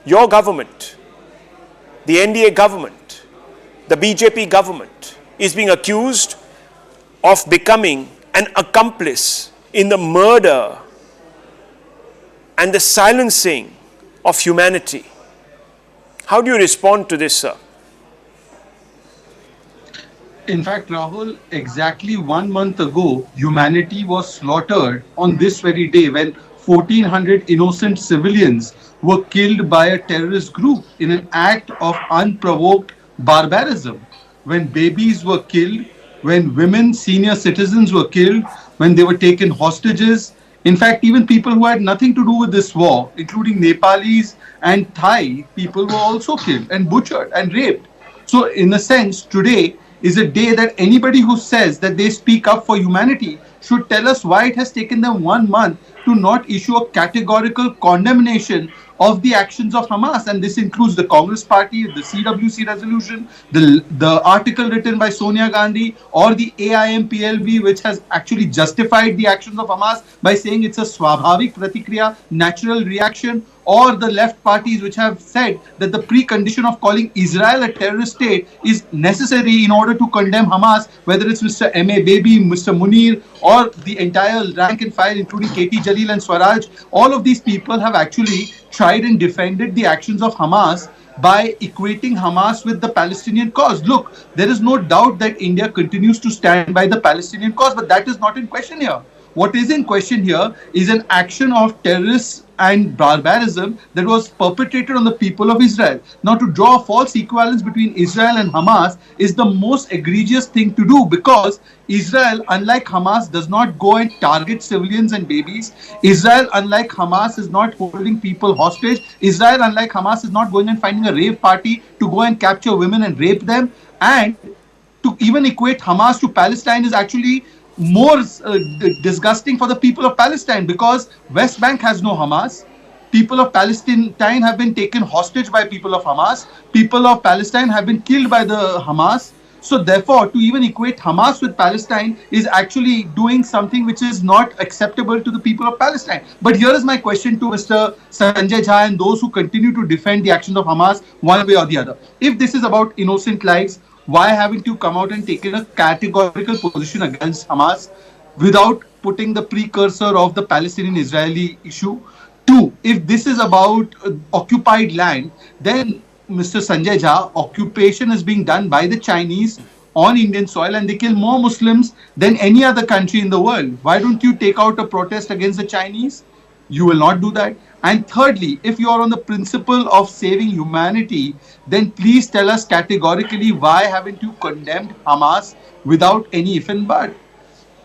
your government, the NDA government, the BJP government is being accused of becoming an accomplice in the murder and the silencing of humanity. How do you respond to this, sir? In fact, Rahul, exactly 1 month ago, humanity was slaughtered on this very day when 1,400 innocent civilians were killed by a terrorist group in an act of unprovoked barbarism. When babies were killed, when women, senior citizens were killed, when they were taken hostages. In fact, even people who had nothing to do with this war, including Nepalis and Thai people, were also killed and butchered and raped. So, in a sense, today is a day that anybody who says that they speak up for humanity should tell us why it has taken them 1 month to not issue a categorical condemnation of the actions of Hamas. And this includes the Congress Party, the CWC resolution, the article written by Sonia Gandhi, or the AIM-PLB, which has actually justified the actions of Hamas by saying it's a swabhavik pratikriya, natural reaction, or the left parties which have said that the precondition of calling Israel a terrorist state is necessary in order to condemn Hamas, whether it's Mr. M.A. Baby, Mr. Munir, or the entire rank and file, including K.T. Jalil and Swaraj. All of these people have actually tried and defended the actions of Hamas by equating Hamas with the Palestinian cause. Look, there is no doubt that India continues to stand by the Palestinian cause, but that is not in question here. What is in question here is an action of terrorists and barbarism that was perpetrated on the people of Israel. Now, to draw a false equivalence between Israel and Hamas is the most egregious thing to do, because Israel, unlike Hamas, does not go and target civilians and babies. Israel, unlike Hamas, is not holding people hostage. Israel, unlike Hamas, is not going and finding a rave party to go and capture women and rape them. And to even equate Hamas to Palestine is actually more disgusting for the people of Palestine, because West Bank has no Hamas. People of Palestine have been taken hostage by people of Hamas. People of Palestine have been killed by the Hamas. So therefore, to even equate Hamas with Palestine is actually doing something which is not acceptable to the people of Palestine. But here is my question to Mr. Sanjay Jha and those who continue to defend the actions of Hamas one way or the other. If this is about innocent lives, why haven't you come out and taken a categorical position against Hamas without putting the precursor of the Palestinian-Israeli issue? Two, if this is about occupied land, then Mr. Sanjay Jha, occupation is being done by the Chinese on Indian soil, and they kill more Muslims than any other country in the world. Why don't you take out a protest against the Chinese? You will not do that. And thirdly, if you are on the principle of saving humanity, then please tell us categorically why haven't you condemned Hamas without any if and but.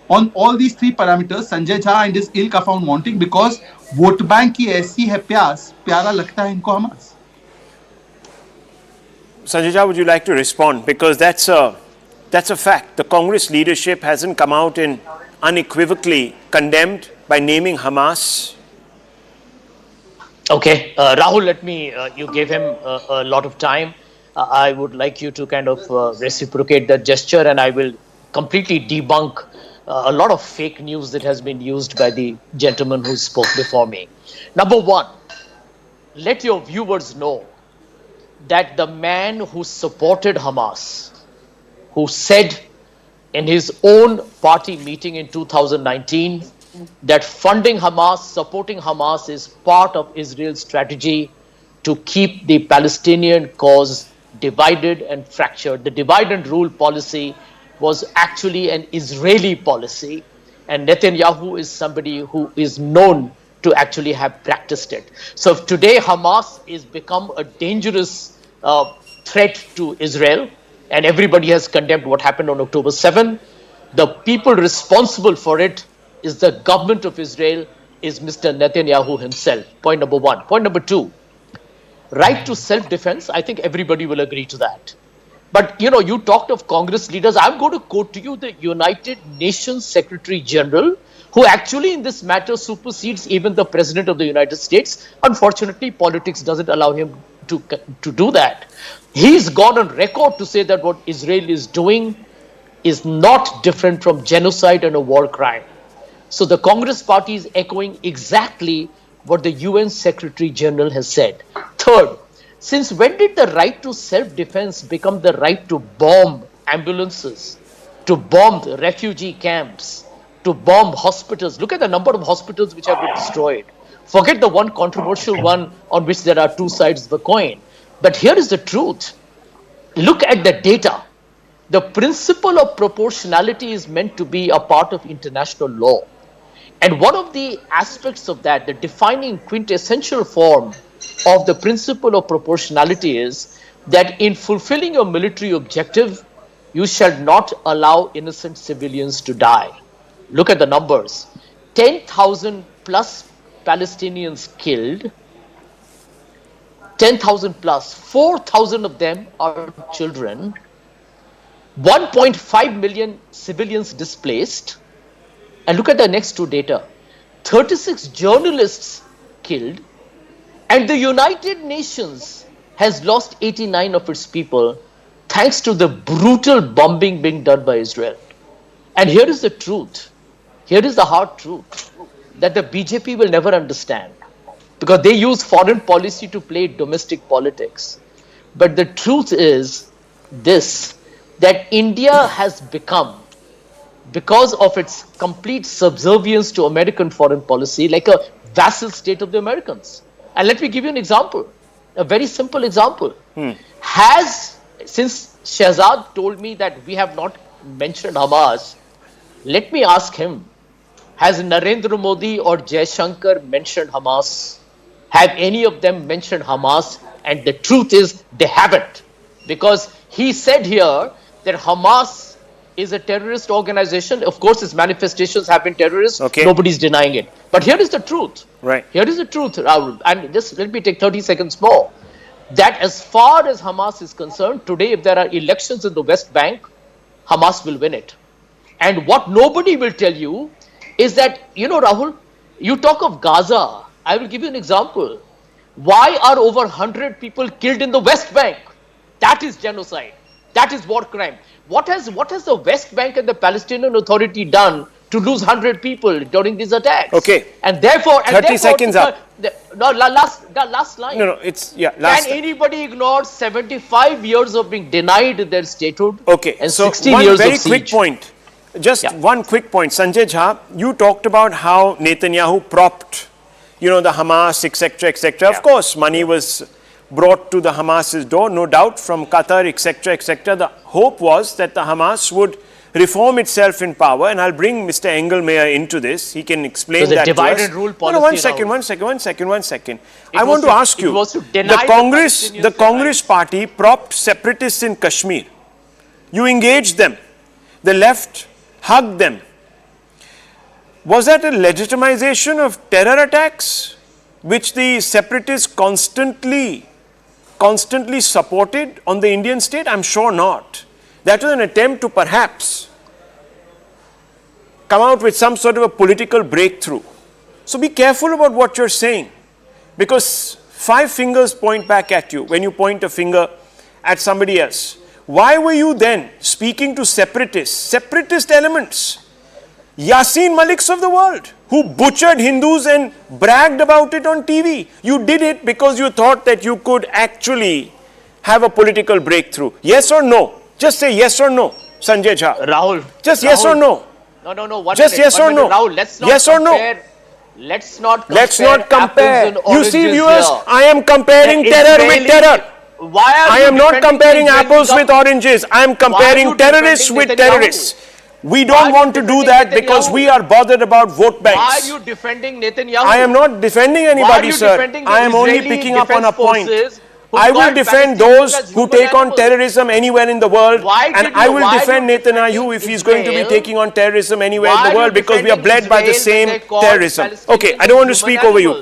On all these three parameters, Sanjay Jha and his ilk are found wanting, because vote bank ki aisi hai प्यास, प्यारा लगता है इनको Hamas. Sanjay Jha, would you like to respond? Because that's a fact. The Congress leadership hasn't come out and unequivocally condemned by naming Hamas. Okay, Rahul, you gave him a lot of time. I would like you to kind of reciprocate that gesture, and I will completely debunk a lot of fake news that has been used by the gentleman who spoke before me. Number one, let your viewers know that the man who supported Hamas, who said in his own party meeting in 2019 that funding Hamas, supporting Hamas is part of Israel's strategy to keep the Palestinian cause divided and fractured. The divide and rule policy was actually an Israeli policy, and Netanyahu is somebody who is known to actually have practiced it. So if today Hamas is become a dangerous threat to Israel, and everybody has condemned what happened on October 7, the people responsible for it is the government of Israel, is Mr. Netanyahu himself. Point number one. Point number two, right to self-defense, I think everybody will agree to that. But, you talked of Congress leaders. I'm going to quote to you the United Nations Secretary General, who actually in this matter supersedes even the President of the United States. Unfortunately, politics doesn't allow him to do that. He's gone on record to say that what Israel is doing is not different from genocide and a war crime. So the Congress party is echoing exactly what the UN Secretary General has said. Third, since when did the right to self-defense become the right to bomb ambulances, to bomb refugee camps, to bomb hospitals? Look at the number of hospitals which have been destroyed. Forget the one controversial one on which there are two sides of the coin. But here is the truth. Look at the data. The principle of proportionality is meant to be a part of international law. And one of the aspects of that, the defining quintessential form of the principle of proportionality is that in fulfilling your military objective, you shall not allow innocent civilians to die. Look at the numbers. 10,000 plus Palestinians killed, 10,000 plus, 4,000 of them are children, 1.5 million civilians displaced. And look at the next two data. 36 journalists killed, and the United Nations has lost 89 of its people thanks to the brutal bombing being done by Israel. And here is the truth. Here is the hard truth that the BJP will never understand, because they use foreign policy to play domestic politics. But the truth is this, that India has become, because of its complete subservience to American foreign policy, like a vassal state of the Americans. And let me give you an example, a very simple example. Since Shahzad told me that we have not mentioned Hamas, let me ask him, has Narendra Modi or Jaishankar mentioned Hamas? Have any of them mentioned Hamas? And the truth is, they haven't. Because he said here that Hamas is a terrorist organization. Of course, its manifestations have been terrorist. Okay. Nobody's denying it. But here is the truth. Right. Here is the truth, Rahul. And just let me take 30 seconds more. That as far as Hamas is concerned, today, if there are elections in the West Bank, Hamas will win it. And what nobody will tell you is that, Rahul, you talk of Gaza. I will give you an example. Why are over 100 people killed in the West Bank? That is genocide. That is war crime. What has the West Bank and the Palestinian Authority done to lose 100 people during these attacks? Okay. And therefore, 30 seconds up. Last line. No, it's, yeah, last. Can anybody ignore 75 years of being denied their statehood? Okay, And so 16 one years very of siege? quick point. Just Yeah. one quick point. Sanjay Jha, you talked about how Netanyahu propped, the Hamas, etc., etc. Yeah. Of course, money was brought to the Hamas's door, no doubt, from Qatar, etc., etc. The hope was that the Hamas would reform itself in power, and I'll bring Mr. Engelmayer into this. He can explain So the that divide to us. and rule No, policy one now- second. It I was want to to- ask it you, was to the deny the Congress, Palestinians the their Congress party propped separatists in Kashmir. You engaged them. The left hugged them. Was that a legitimization of terror attacks, which the separatists constantly supported on the Indian state? I'm sure not. That was an attempt to perhaps come out with some sort of a political breakthrough. So be careful about what you're saying, because 5 fingers point back at you when you point a finger at somebody else. Why were you then speaking to separatist elements, Yasin Maliks of the world, who butchered Hindus and bragged about it on TV? You did it because you thought that you could actually have a political breakthrough. Yes or no? Just say yes or no, Sanjay Jha. Rahul. Just yes or no? No. One Just minute, yes one or minute. no? Rahul, let's not Yes or no? compare. Let's not compare. apples and You see, oranges viewers, here. I am comparing The terror with Israeli- terror. Why are I you am not defending comparing the Israeli apples with government? oranges. I am comparing you terrorists defending with Netanyahu? terrorists. We Why are don't you want to do defending that because Netanyahu? we are bothered about vote Why are banks. you defending Netanyahu? I am not defending Why are anybody, you sir. defending the I am only Israeli picking up on a defense point. forces who I will called defend Palestinians those as who human take on animals? terrorism anywhere in the world, Why and did I you- will why defend you defending Netanyahu if he's going to be Israel? taking on terrorism anywhere Why in the are world, you because we are defending bled by the Israel when same they called terrorism. Palestinians Okay, I don't want to as human speak over you. animals?